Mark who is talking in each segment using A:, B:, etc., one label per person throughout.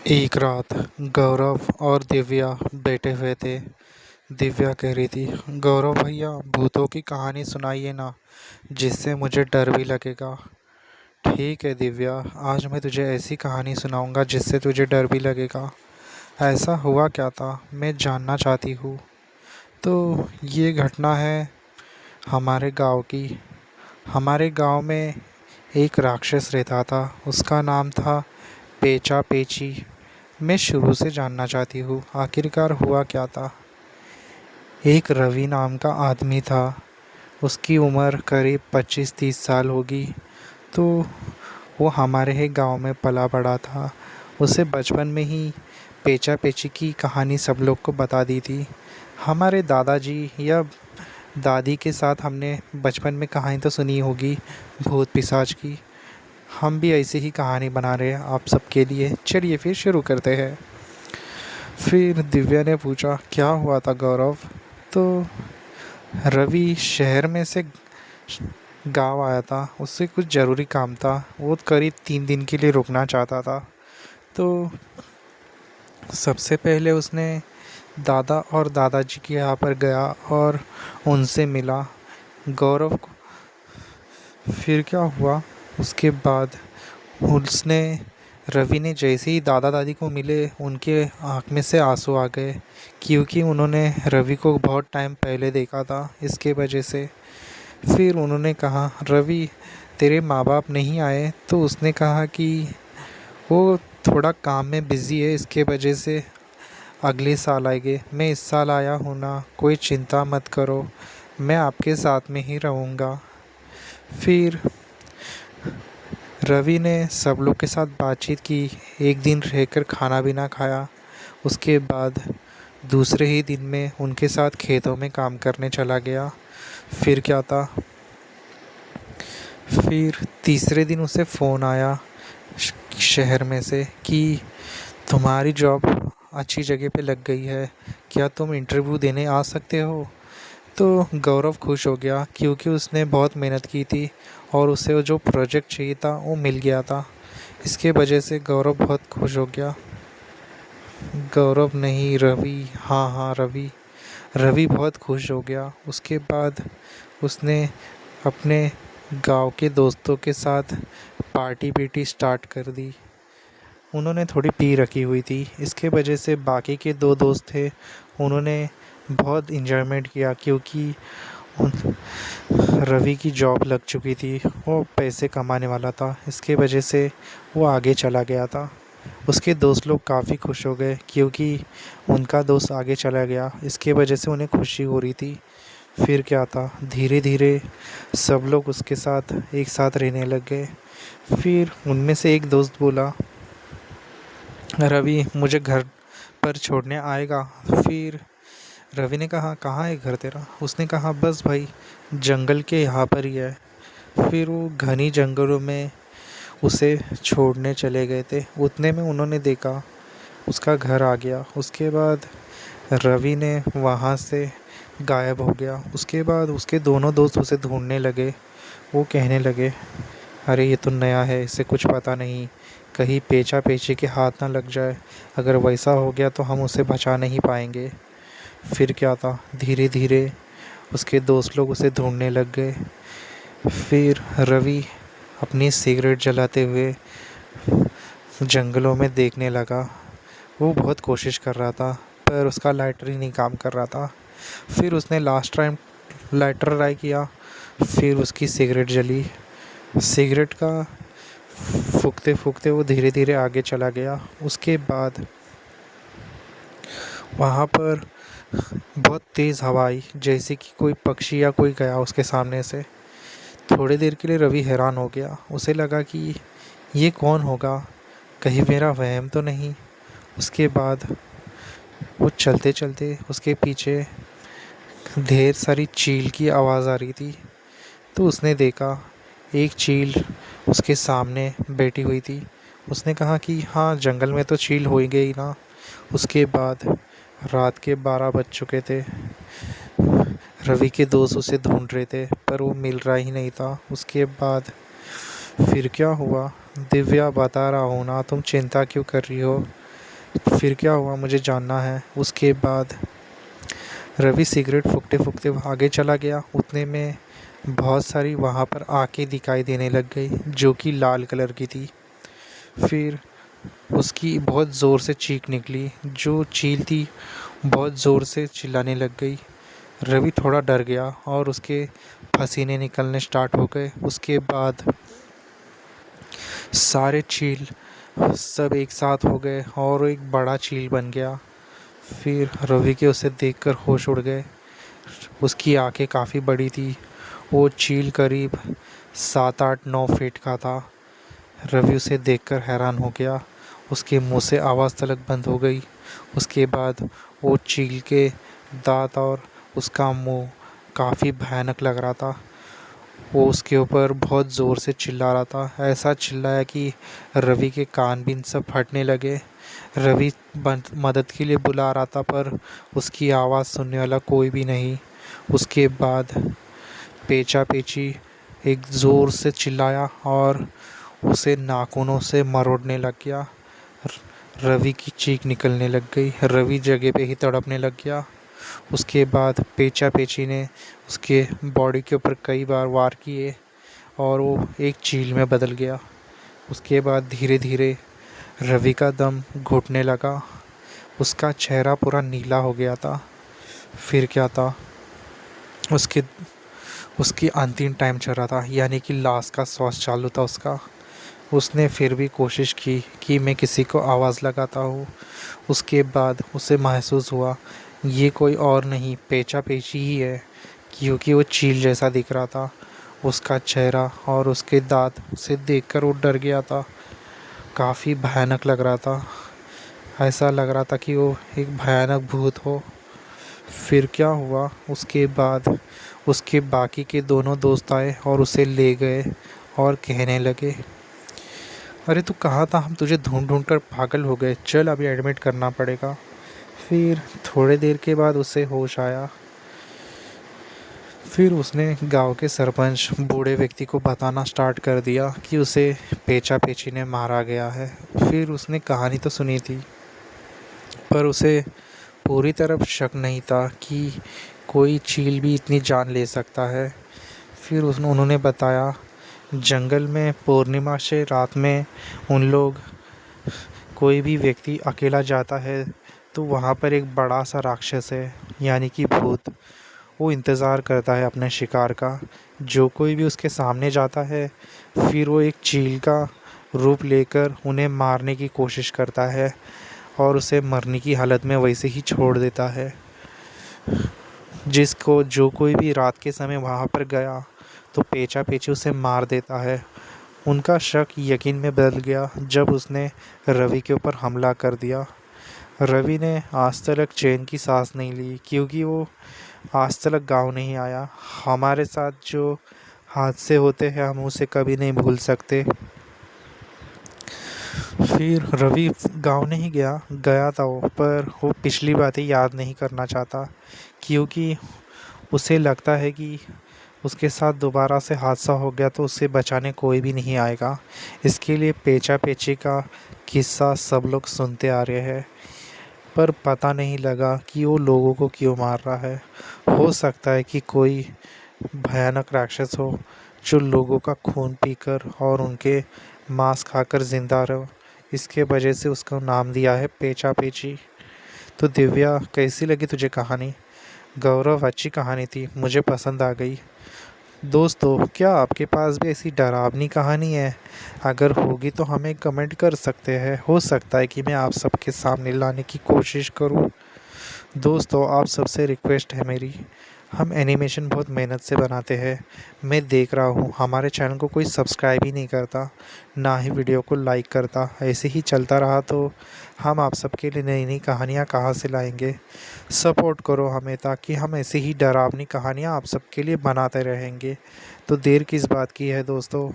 A: एक रात गौरव और दिव्या बैठे हुए थे। दिव्या कह रही थी, गौरव भैया भूतों की कहानी सुनाइए ना, जिससे मुझे डर भी लगेगा। ठीक है दिव्या, आज मैं तुझे ऐसी कहानी सुनाऊंगा जिससे तुझे डर भी लगेगा। ऐसा हुआ क्या था, मैं जानना चाहती हूँ। तो ये घटना है हमारे गांव की। हमारे गांव में एक राक्षस रहता था, उसका नाम था पेचा पेची। मैं शुरू से जानना चाहती हूँ, आखिरकार हुआ क्या था। एक रवि नाम का आदमी था। उसकी उम्र करीब 25-30 साल होगी। तो वो हमारे ही गांव में पला बड़ा था। उसे बचपन में ही पेचा पेची की कहानी सब लोग को बता दी थी। हमारे दादाजी या दादी के साथ हमने बचपन में कहानी तो सुनी होगी, भूत पिशाच की। हम भी ऐसी ही कहानी बना रहे हैं आप सबके लिए। चलिए फिर शुरू करते हैं। फिर दिव्या ने पूछा, क्या हुआ था गौरव। तो रवि शहर में से गांव आया था, उससे कुछ ज़रूरी काम था। वो करीब 3 दिन के लिए रुकना चाहता था। तो सबसे पहले उसने दादा और दादाजी के यहाँ पर गया और उनसे मिला गौरव को। फिर क्या हुआ, उसके बाद उसने रवि ने जैसे ही दादा दादी को मिले, उनके आँख में से आंसू आ गए, क्योंकि उन्होंने रवि को बहुत टाइम पहले देखा था, इसके वजह से। फिर उन्होंने कहा, रवि तेरे माँ बाप नहीं आए। तो उसने कहा कि वो थोड़ा काम में बिज़ी है, इसके वजह से अगले साल आएंगे। मैं इस साल आया हूँ ना, कोई चिंता मत करो, मैं आपके साथ में ही रहूँगा। फिर रवि ने सब लोग के साथ बातचीत की, एक दिन रहकर खाना भी ना खाया। उसके बाद दूसरे ही दिन में उनके साथ खेतों में काम करने चला गया। फिर क्या था, फिर तीसरे दिन उसे फ़ोन आया शहर में से कि तुम्हारी जॉब अच्छी जगह पे लग गई है, क्या तुम इंटरव्यू देने आ सकते हो। तो गौरव खुश हो गया, क्योंकि उसने बहुत मेहनत की थी और उसे वो जो प्रोजेक्ट चाहिए था वो मिल गया था। इसके वजह से गौरव बहुत खुश हो गया। गौरव नहीं, रवि, हाँ हाँ रवि। रवि बहुत खुश हो गया। उसके बाद उसने अपने गांव के दोस्तों के साथ पार्टी पीटी स्टार्ट कर दी। उन्होंने थोड़ी पी रखी हुई थी, इसके वजह से बाकी के दो दोस्त थे, उन्होंने बहुत इन्जॉयमेंट किया, क्योंकि उन रवि की जॉब लग चुकी थी, वो पैसे कमाने वाला था, इसके वजह से वो आगे चला गया था। उसके दोस्त लोग काफ़ी खुश हो गए, क्योंकि उनका दोस्त आगे चला गया, इसके वजह से उन्हें खुशी हो रही थी। फिर क्या था, धीरे धीरे सब लोग उसके साथ एक साथ रहने लग गए। फिर उनमें से एक दोस्त बोला, रवि मुझे घर पर छोड़ने आएगा। फिर रवि ने कहा, कहाँ है घर तेरा। उसने कहा, बस भाई जंगल के यहाँ पर ही है। फिर वो घनी जंगलों में उसे छोड़ने चले गए थे। उतने में उन्होंने देखा उसका घर आ गया। उसके बाद रवि ने वहाँ से गायब हो गया। उसके बाद उसके दोनों दोस्त उसे ढूंढने लगे। वो कहने लगे, अरे ये तो नया है, इसे कुछ पता नहीं, कहीं पेचा पेची के हाथ ना लग जाए। अगर वैसा हो गया तो हम उसे बचा नहीं पाएंगे। फिर क्या था, धीरे धीरे उसके दोस्त लोग उसे ढूंढने लग गए। फिर रवि अपनी सिगरेट जलाते हुए जंगलों में देखने लगा। वो बहुत कोशिश कर रहा था, पर उसका लाइटर ही नहीं काम कर रहा था। फिर उसने लास्ट टाइम लाइटर ट्राई किया, फिर उसकी सिगरेट जली। सिगरेट का फूँकते फूँकते वो धीरे धीरे आगे चला गया। उसके बाद वहाँ पर बहुत तेज़ हवा आई, जैसे कि कोई पक्षी या कोई गया उसके सामने से। थोड़ी देर के लिए रवि हैरान हो गया। उसे लगा कि ये कौन होगा, कहीं मेरा वहम तो नहीं। उसके बाद वो चलते चलते उसके पीछे ढेर सारी चील की आवाज़ आ रही थी। तो उसने देखा एक चील उसके सामने बैठी हुई थी। उसने कहा कि हाँ, जंगल में तो चील हो ही गई ना। उसके बाद रात के 12 बज चुके थे। रवि के दोस्त उसे ढूंढ रहे थे, पर वो मिल रहा ही नहीं था। उसके बाद फिर क्या हुआ, दिव्या बता रहा हूँ ना, तुम चिंता क्यों कर रही हो। फिर क्या हुआ मुझे जानना है। उसके बाद रवि सिगरेट फूँकते फूँकते आगे चला गया। उतने में बहुत सारी वहाँ पर आँखें दिखाई देने लग गई जो कि लाल कलर की थी। फिर उसकी बहुत ज़ोर से चीख निकली। जो चील थी बहुत ज़ोर से चिल्लाने लग गई। रवि थोड़ा डर गया और उसके पसीने निकलने स्टार्ट हो गए। उसके बाद सारे चील सब एक साथ हो गए और एक बड़ा चील बन गया। फिर रवि के उसे देखकर होश उड़ गए। उसकी आंखें काफ़ी बड़ी थी। वो चील करीब 7 8 9 फीट का था। रवि उसे देखकर हैरान हो गया। उसके मुंह से आवाज़ तलक बंद हो गई। उसके बाद वो चील के दांत और उसका मुंह काफ़ी भयानक लग रहा था। वो उसके ऊपर बहुत ज़ोर से चिल्ला रहा था। ऐसा चिल्लाया कि रवि के कान भी सब फटने लगे। रवि मदद के लिए बुला रहा था पर उसकी आवाज़ सुनने वाला कोई भी नहीं। उसके बाद पेचा पेची एक ज़ोर से चिल्लाया और उसे नाखूनों से मरोड़ने लग गया। रवि की चीख निकलने लग गई। रवि जगह पे ही तड़पने लग गया। उसके बाद पेचा पेची ने उसके बॉडी के ऊपर कई बार वार किए और वो एक चील में बदल गया। उसके बाद धीरे धीरे रवि का दम घुटने लगा। उसका चेहरा पूरा नीला हो गया था। फिर क्या था, उसके उसकी अंतिम टाइम चल रहा था, यानी कि लास्ट का श्वास चालू था उसका। उसने फिर भी कोशिश की कि मैं किसी को आवाज़ लगाता हूँ। उसके बाद उसे महसूस हुआ ये कोई और नहीं पेचा पेची ही है, क्योंकि वो चील जैसा दिख रहा था। उसका चेहरा और उसके दांत उसे देखकर वो डर गया था। काफ़ी भयानक लग रहा था। ऐसा लग रहा था कि वो एक भयानक भूत हो। फिर क्या हुआ, उसके बाद उसके बाकी के दोनों दोस्त आए और उसे ले गए और कहने लगे, अरे तू कहाँ था, हम तुझे ढूंढ ढूंढ कर पागल हो गए, चल अभी एडमिट करना पड़ेगा। फिर थोड़े देर के बाद उसे होश आया। फिर उसने गांव के सरपंच बूढ़े व्यक्ति को बताना स्टार्ट कर दिया कि उसे पेचा पेची ने मारा गया है। फिर उसने कहानी तो सुनी थी पर उसे पूरी तरफ शक नहीं था कि कोई चील भी इतनी जान ले सकता है। फिर उन्होंने बताया जंगल में पूर्णिमा से रात में उन लोग कोई भी व्यक्ति अकेला जाता है तो वहाँ पर एक बड़ा सा राक्षस है, यानी कि भूत। वो इंतज़ार करता है अपने शिकार का। जो कोई भी उसके सामने जाता है फिर वो एक चील का रूप लेकर उन्हें मारने की कोशिश करता है और उसे मरने की हालत में वैसे ही छोड़ देता है। जिसको जो कोई भी रात के समय वहाँ पर गया तो पेचा पेची उसे मार देता है। उनका शक यकीन में बदल गया जब उसने रवि के ऊपर हमला कर दिया। रवि ने आज तक चैन की सांस नहीं ली, क्योंकि वो आज तक गांव नहीं आया। हमारे साथ जो हादसे होते हैं हम उसे कभी नहीं भूल सकते। फिर रवि गांव नहीं गया, गया था वो, पर वो पिछली बातें याद नहीं करना चाहता, क्योंकि उसे लगता है कि उसके साथ दोबारा से हादसा हो गया तो उसे बचाने कोई भी नहीं आएगा। इसके लिए पेचा पेची का किस्सा सब लोग सुनते आ रहे हैं, पर पता नहीं लगा कि वो लोगों को क्यों मार रहा है। हो सकता है कि कोई भयानक राक्षस हो जो लोगों का खून पीकर और उनके मांस खाकर जिंदा रहो। इसके वजह से उसका नाम दिया है पेचा पेची। तो दिव्या, कैसी लगी तुझे कहानी? गौरव, अच्छी कहानी थी, मुझे पसंद आ गई। दोस्तों, क्या आपके पास भी ऐसी डरावनी कहानी है? अगर होगी तो हमें कमेंट कर सकते हैं। हो सकता है कि मैं आप सबके सामने लाने की कोशिश करूं। दोस्तों, आप सबसे रिक्वेस्ट है मेरी, हम एनिमेशन बहुत मेहनत से बनाते हैं। मैं देख रहा हूँ हमारे चैनल को कोई सब्सक्राइब ही नहीं करता, ना ही वीडियो को लाइक करता। ऐसे ही चलता रहा तो हम आप सबके लिए नई नई कहानियाँ कहाँ से लाएंगे। सपोर्ट करो हमें ताकि हम ऐसी ही डरावनी कहानियाँ आप सबके लिए बनाते रहेंगे। तो देर किस बात की है दोस्तों,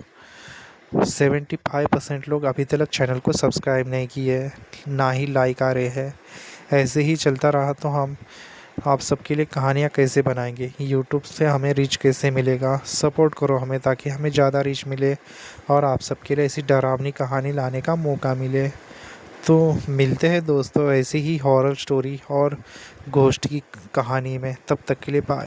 A: 75% लोग अभी तक चैनल को सब्सक्राइब नहीं किए, ना ही लाइक आ रहे हैं। ऐसे ही चलता रहा तो हम आप सबके लिए कहानियाँ कैसे बनाएंगे, यूट्यूब से हमें रीच कैसे मिलेगा। सपोर्ट करो हमें ताकि हमें ज़्यादा रीच मिले और आप सबके लिए ऐसी डरावनी कहानी लाने का मौका मिले। तो मिलते हैं दोस्तों ऐसी ही हॉरर स्टोरी और घोस्ट की कहानी में। तब तक के लिए बाय।